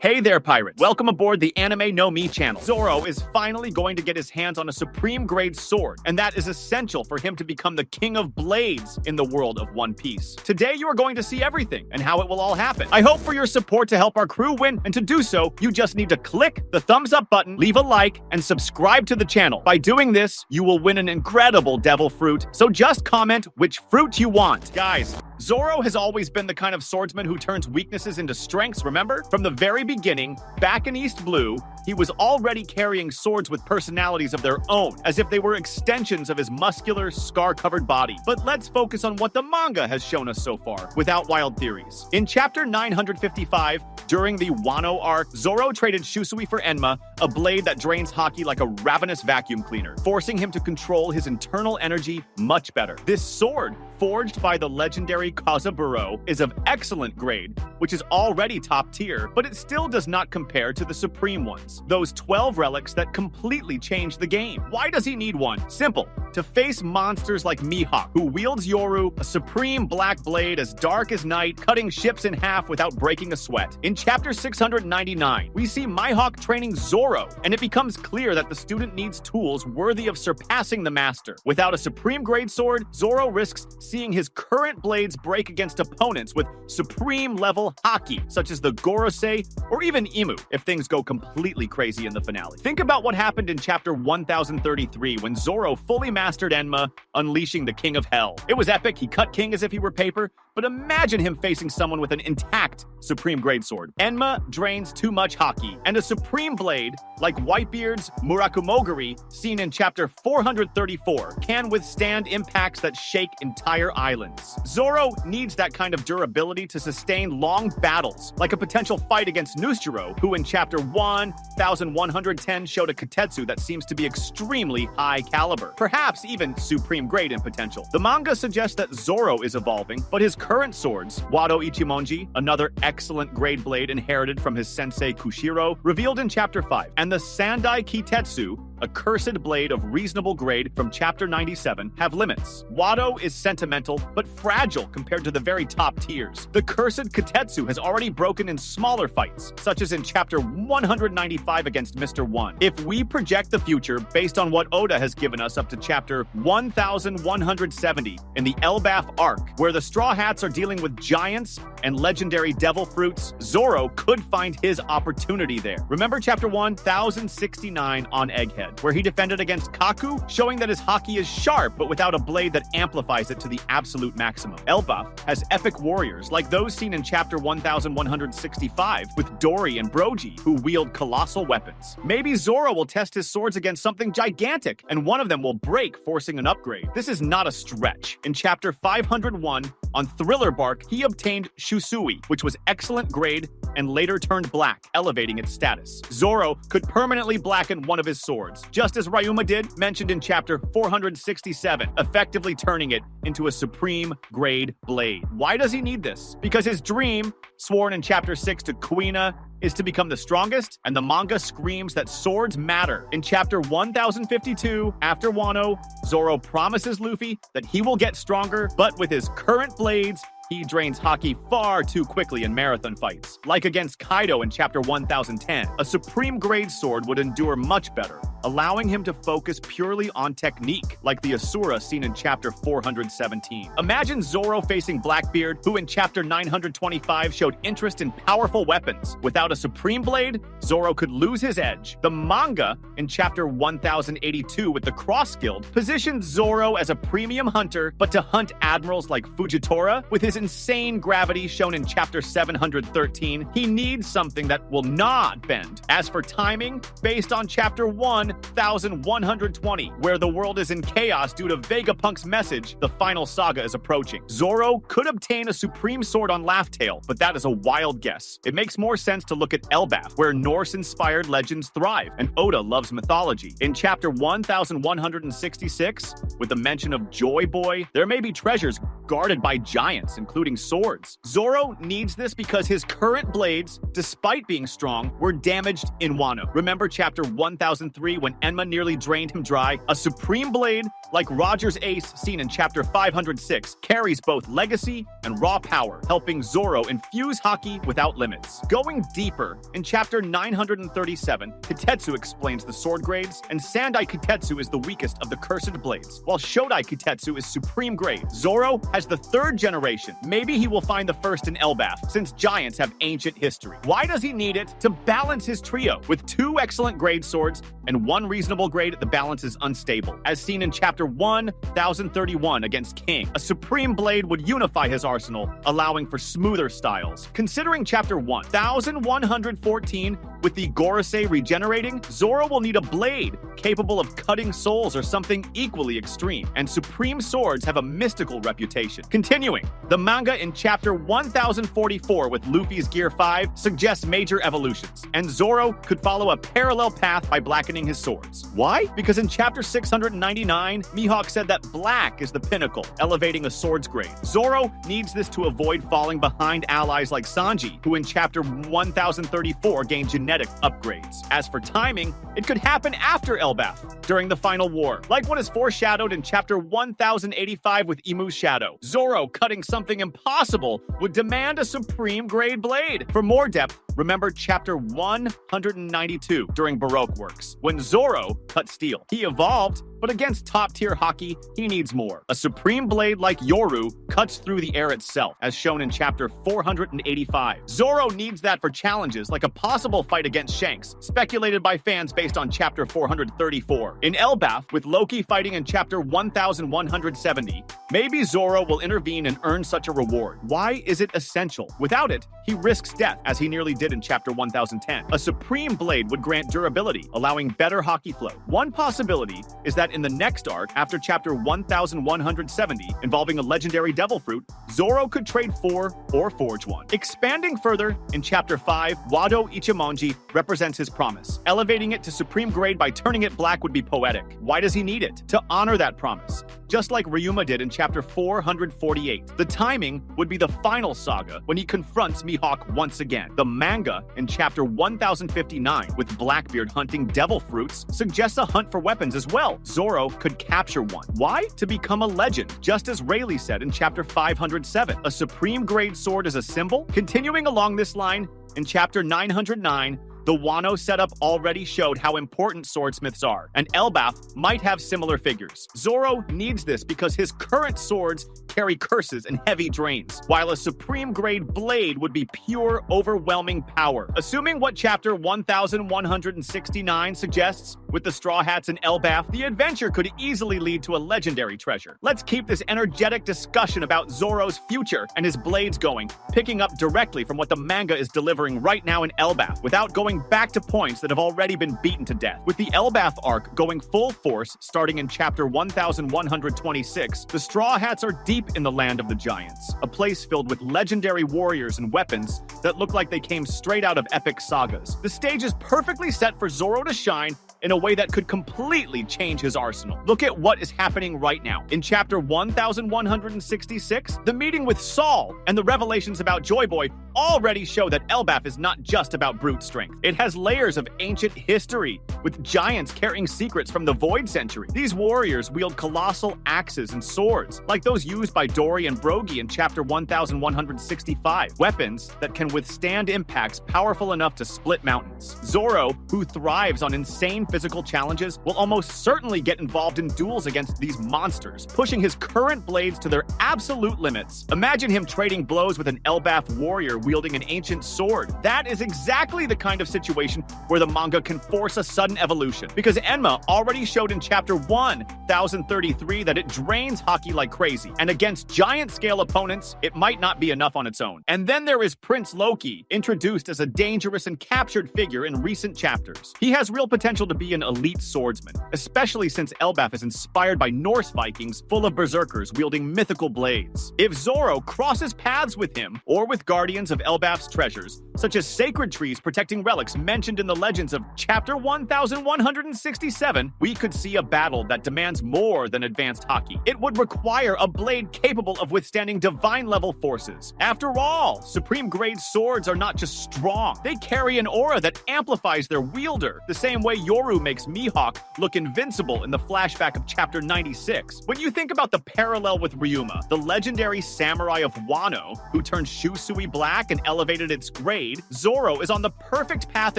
Hey there, pirates! Welcome aboard the Anime No Me channel. Zoro is finally going to get his hands on a supreme grade sword, and that is essential for him to become the king of blades in the world of One Piece. Today, you are going to see everything and how it will all happen. I hope for your support to help our crew win, and to do so, you just need to click the thumbs up button, leave a like, and subscribe to the channel. By doing this, you will win an incredible devil fruit, so just comment which fruit you want. Guys, Zoro has always been the kind of swordsman who turns weaknesses into strengths, remember? From the very beginning, back in East Blue, he was already carrying swords with personalities of their own, as if they were extensions of his muscular, scar-covered body. But let's focus on what the manga has shown us so far, without wild theories. In chapter 955, during the Wano arc, Zoro traded Shusui for Enma, a blade that drains Haki like a ravenous vacuum cleaner, forcing him to control his internal energy much better. This sword, forged by the legendary Kazaburo, is of excellent grade, which is already top tier, but it still does not compare to the supreme ones, those 12 relics that completely changed the game. Why does he need one? Simple. To face monsters like Mihawk, who wields Yoru, a supreme black blade as dark as night, cutting ships in half without breaking a sweat. In chapter 699, we see Mihawk training Zoro, and it becomes clear that the student needs tools worthy of surpassing the master. Without a supreme grade sword, Zoro risks seeing his current blades break against opponents with supreme level Haki, such as the Gorosei or even Imu, if things go completely crazy in the finale. Think about what happened in chapter 1033 when Zoro fully mastered Enma, unleashing the King of Hell. It was epic, he cut King as if he were paper, but imagine him facing someone with an intact supreme grade sword. Enma drains too much Haki, and a supreme blade, like Whitebeard's Murakumogiri, seen in chapter 434, can withstand impacts that shake entire islands. Zoro needs that kind of durability to sustain long battles, like a potential fight against Nusjiro, who in chapter 1110 showed a Katetsu that seems to be extremely high caliber, perhaps even supreme grade in potential. The manga suggests that Zoro is evolving, but his current swords, Wado Ichimonji, another excellent grade blade inherited from his sensei Kushiro, revealed in chapter 5, and the Sandai Kitetsu, a cursed blade of reasonable grade from chapter 97, have limits. Wado is sentimental, but fragile compared to the very top tiers. The cursed Katetsu has already broken in smaller fights, such as in chapter 195 against Mr. 1. If we project the future based on what Oda has given us up to chapter 1170 in the Elbaf arc, where the Straw Hats are dealing with giants and legendary devil fruits, Zoro could find his opportunity there. Remember chapter 1069 on Egghead, where he defended against Kaku, showing that his Haki is sharp, but without a blade that amplifies it to the absolute maximum. Elbaf has epic warriors, like those seen in chapter 1165, with Dory and Broji, who wield colossal weapons. Maybe Zoro will test his swords against something gigantic, and one of them will break, forcing an upgrade. This is not a stretch. In chapter 501, on Thriller Bark, he obtained Shusui, which was excellent grade and later turned black, elevating its status. Zoro could permanently blacken one of his swords, just as Ryuma did, mentioned in chapter 467, effectively turning it into a supreme grade blade. Why does he need this? Because his dream, sworn in chapter 6 to Kuina, is to become the strongest, and the manga screams that swords matter. In chapter 1052, after Wano, Zoro promises Luffy that he will get stronger, but with his current blades, he drains Haki far too quickly in marathon fights. Like against Kaido in chapter 1010, a supreme grade sword would endure much better, allowing him to focus purely on technique, like the Asura seen in chapter 417. Imagine Zoro facing Blackbeard, who in chapter 925 showed interest in powerful weapons. Without a supreme blade, Zoro could lose his edge. The manga, in chapter 1082 with the Cross Guild, positions Zoro as a premium hunter, but to hunt admirals like Fujitora, with his insane gravity shown in chapter 713, he needs something that will not bend. As for timing, based on chapter 1120, where the world is in chaos due to Vegapunk's message, the final saga is approaching. Zoro could obtain a supreme sword on Laugh Tale, but that is a wild guess. It makes more sense to look at Elbaf, where Norse-inspired legends thrive, and Oda loves mythology. In chapter 1166, with the mention of Joy Boy, there may be treasures guarded by giants, including swords. Zoro needs this because his current blades, despite being strong, were damaged in Wano. Remember chapter 1003 when Enma nearly drained him dry? A supreme blade, like Roger's ace seen in chapter 506, carries both legacy and raw power, helping Zoro infuse haki without limits. Going deeper, in chapter 937, Kitetsu explains the sword grades, and Sandai Kitetsu is the weakest of the cursed blades, while Shodai Kitetsu is supreme grade. Zoro has the third generation. Maybe he will find the first in Elbaf, since giants have ancient history. Why does he need it? To balance his trio. With 2 excellent grade swords and 1 reasonable grade, the balance is unstable. As seen in chapter 1031 against King, a supreme blade would unify his arsenal, allowing for smoother styles. Considering chapter 1114 with the Gorosei regenerating, Zoro will need a blade capable of cutting souls or something equally extreme, and supreme swords have a mystical reputation. Continuing, the manga in chapter 1044 with Luffy's Gear 5 suggests major evolutions, and Zoro could follow a parallel path by blackening his swords. Why? Because in chapter 699, Mihawk said that black is the pinnacle, elevating a sword's grade. Zoro needs this to avoid falling behind allies like Sanji, who in chapter 1034 gained genetic upgrades. As for timing, it could happen after Elbaf, during the final war, like what is foreshadowed in chapter 1085 with Imu's shadow. Zoro, cutting something impossible, would demand a supreme grade blade. For more depth, remember chapter 192 during Baroque works, when Zoro cut steel. He evolved, but against top-tier haki, he needs more. A supreme blade like Yoru cuts through the air itself, as shown in chapter 485. Zoro needs that for challenges like a possible fight against Shanks, speculated by fans based on chapter 434. In Elbaf, with Loki fighting in chapter 1170, maybe Zoro will intervene and earn such a reward. Why is it essential? Without it, he risks death, as he nearly did in chapter 1010. A supreme blade would grant durability, allowing better haki flow. One possibility is that in the next arc, after chapter 1170, involving a legendary devil fruit, Zoro could trade for or forge one. Expanding further, in chapter 5, Wado Ichimonji represents his promise. Elevating it to supreme grade by turning it black would be poetic. Why does he need it? To honor that promise, just like Ryuma did in chapter 448. The timing would be the final saga when he confronts Mihawk once again. The manga in chapter 1059 with Blackbeard hunting devil fruits suggests a hunt for weapons as well. Zoro could capture one. Why? To become a legend, just as Rayleigh said in chapter 507. A supreme grade sword is a symbol. Continuing along this line, in chapter 909, the Wano setup already showed how important swordsmiths are, and Elbaf might have similar figures. Zoro needs this because his current swords carry curses and heavy drains, while a supreme grade blade would be pure, overwhelming power. Assuming what chapter 1169 suggests, with the Straw Hats and Elbaf, the adventure could easily lead to a legendary treasure. Let's keep this energetic discussion about Zoro's future and his blades going, picking up directly from what the manga is delivering right now in Elbaf, without going back to points that have already been beaten to death. With the Elbaf arc going full force starting in chapter 1126, the Straw Hats are deep in the land of the giants, a place filled with legendary warriors and weapons that look like they came straight out of epic sagas. The stage is perfectly set for Zoro to shine in a way that could completely change his arsenal. Look at what is happening right now. In chapter 1166, the meeting with Saul and the revelations about Joy Boy already show that Elbaf is not just about brute strength. It has layers of ancient history, with giants carrying secrets from the Void Century. These warriors wield colossal axes and swords, like those used by Dory and Brogy in chapter 1165. Weapons that can withstand impacts powerful enough to split mountains. Zoro, who thrives on insane physical challenges, will almost certainly get involved in duels against these monsters, pushing his current blades to their absolute limits. Imagine him trading blows with an Elbaf warrior wielding an ancient sword. That is exactly the kind of situation where the manga can force a sudden evolution, because Enma already showed in chapter 1033 that it drains haki like crazy, and against giant-scale opponents, it might not be enough on its own. And then there is Prince Loki, introduced as a dangerous and captured figure in recent chapters. He has real potential to be an elite swordsman, especially since Elbaf is inspired by Norse Vikings full of berserkers wielding mythical blades. If Zoro crosses paths with him, or with guardians of of Elbaf's treasures, such as sacred trees protecting relics mentioned in the legends of Chapter 1167, we could see a battle that demands more than advanced hockey. It would require a blade capable of withstanding divine-level forces. After all, supreme-grade swords are not just strong, they carry an aura that amplifies their wielder, the same way Yoru makes Mihawk look invincible in the flashback of Chapter 96. When you think about the parallel with Ryuma, the legendary samurai of Wano, who turned Shusui black and elevated its grade, Zoro is on the perfect path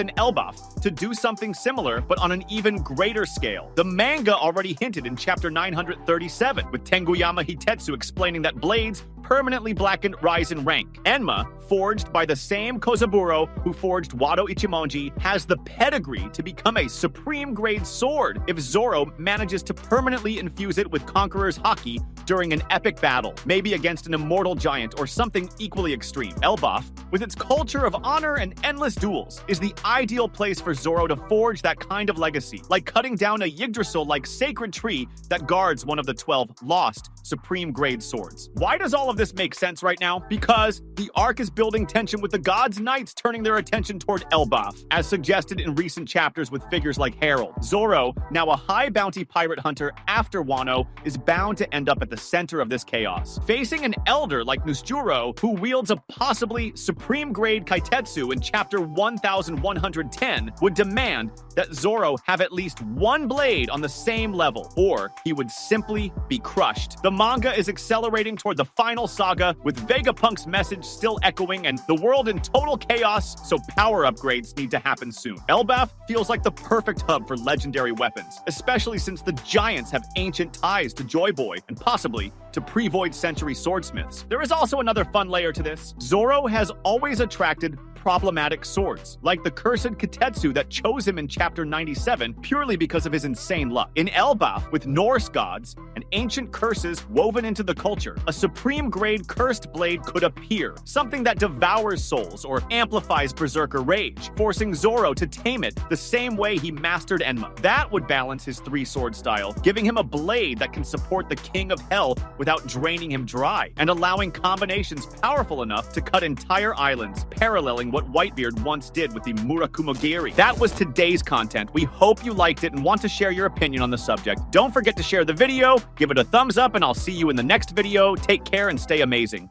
in Elbaf to do something similar, but on an even greater scale. The manga already hinted in Chapter 937, with Tenguyama Hitetsu explaining that blades permanently blackened rise in rank. Enma, forged by the same Kozaburo who forged Wado Ichimonji, has the pedigree to become a supreme-grade sword if Zoro manages to permanently infuse it with Conqueror's Haki during an epic battle, maybe against an immortal giant or something equally extreme. Elbaf, with its culture of honor and endless duels, is the ideal place for Zoro to forge that kind of legacy, like cutting down a Yggdrasil-like sacred tree that guards one of the 12 lost supreme-grade swords. Why does all of this make sense right now? Because the arc is building tension with the gods' knights turning their attention toward Elbaf, as suggested in recent chapters with figures like Herald. Zoro, now a high-bounty pirate hunter after Wano, is bound to end up at the center of this chaos. Facing an elder like Nusjuro, who wields a possibly supreme-grade Kaitetsu in Chapter 1110, would demand that Zoro have at least one blade on the same level, or he would simply be crushed. The manga is accelerating toward the final saga, with Vegapunk's message still echoing and the world in total chaos, so power upgrades need to happen soon. Elbaf feels like the perfect hub for legendary weapons, especially since the giants have ancient ties to Joy Boy and possibly to pre-Void Century swordsmiths. There is also another fun layer to this. Zoro has always attracted problematic swords, like the cursed Kitetsu that chose him in Chapter 97 purely because of his insane luck. In Elbaf, with Norse gods and ancient curses woven into the culture, a supreme-grade cursed blade could appear, something that devours souls or amplifies berserker rage, forcing Zoro to tame it the same way he mastered Enma. That would balance his three-sword style, giving him a blade that can support the King of Hell without draining him dry, and allowing combinations powerful enough to cut entire islands, paralleling what Whitebeard once did with the Murakumogiri. That was today's content. We hope you liked it and want to share your opinion on the subject. Don't forget to share the video, give it a thumbs up, and I'll see you in the next video. Take care and stay amazing.